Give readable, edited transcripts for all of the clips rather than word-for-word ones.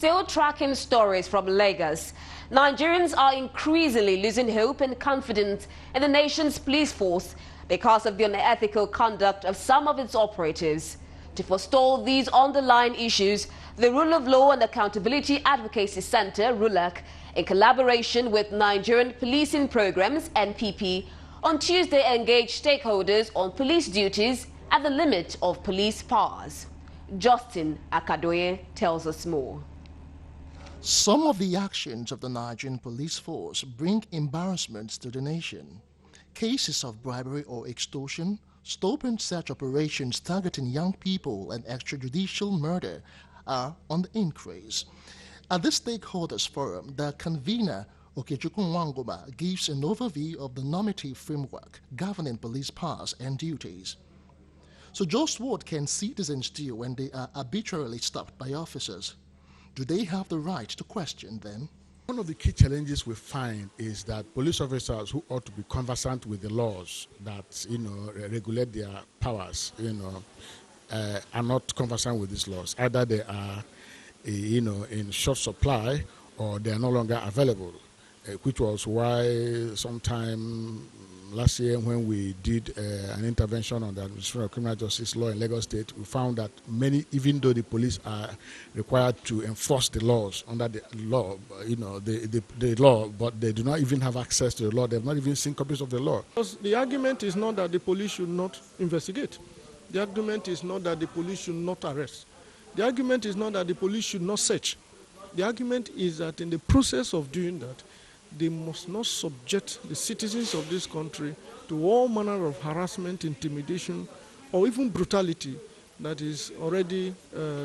Still tracking stories from Lagos, Nigerians are increasingly losing hope and confidence in the nation's police force because of the unethical conduct of some of its operatives. To forestall these underlying issues, the Rule of Law and Accountability Advocacy Center, RULAC, in collaboration with Nigerian Policing Programs, NPP, on Tuesday engaged stakeholders on police duties at the limit of police powers. Justin Akadoye tells us more. Some of the actions of the Nigerian police force bring embarrassments to the nation. Cases of bribery or extortion, stop and search operations targeting young people, and extrajudicial murder are on the increase. At this stakeholders forum, the convener, Okechukwu Nwangoma, gives an overview of the normative framework governing police powers and duties. So just what can citizens do when they are arbitrarily stopped by officers? Do they have the right to question them? One of the key challenges we find is that police officers who ought to be conversant with the laws that regulate their powers, are not conversant with these laws. Either they are, in short supply, or they are no longer available. Which was why sometime last year, when we did an intervention on the administration of criminal justice law in Lagos State, we found that many, even though the police are required to enforce the laws under the law, the law, but they do not even have access to the law. They have not even seen copies of the law. Because the argument is not that the police should not investigate. The argument is not that the police should not arrest. The argument is not that the police should not search. The argument is that in the process of doing that, they must not subject the citizens of this country to all manner of harassment, intimidation, or even brutality that is already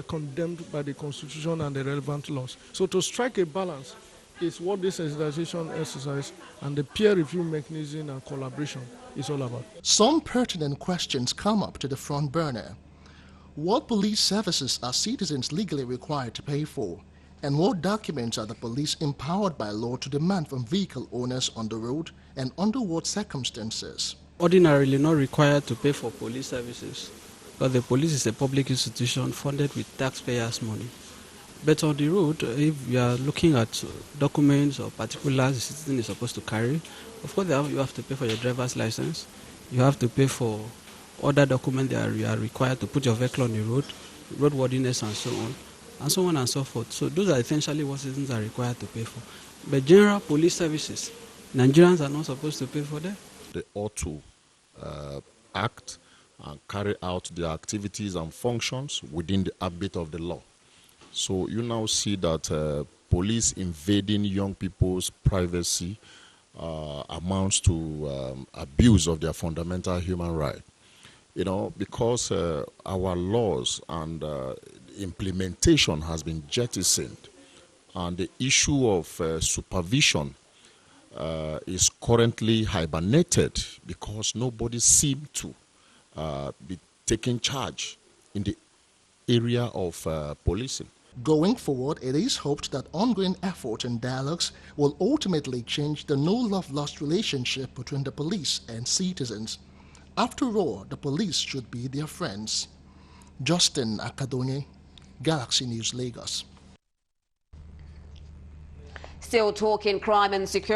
condemned by the Constitution and the relevant laws. So to strike a balance is what this sensitization exercise and the peer review mechanism and collaboration is all about. Some pertinent questions come up to the front burner. What police services are citizens legally required to pay for? And what documents are the police empowered by law to demand from vehicle owners on the road, and under what circumstances? Ordinarily not required to pay for police services, but the police is a public institution funded with taxpayers' money. But on the road, if you are looking at documents or particulars the citizen is supposed to carry, of course you have to pay for your driver's license, you have to pay for other documents that you are required to put your vehicle on the road, roadworthiness and so on. And so on and so forth. So those are essentially what citizens are required to pay for. But general police services, Nigerians are not supposed to pay for them. They ought to act and carry out their activities and functions within the ambit of the law. So you now see that police invading young people's privacy amounts to abuse of their fundamental human right. Because our laws and implementation has been jettisoned, and the issue of supervision is currently hibernated because nobody seems to be taking charge in the area of policing. Going forward, it is hoped that ongoing effort and dialogues will ultimately change the no-love-lost relationship between the police and citizens. After all, the police should be their friends. Justin Akadoye, Galaxy News, Lagos. Still talking crime and security.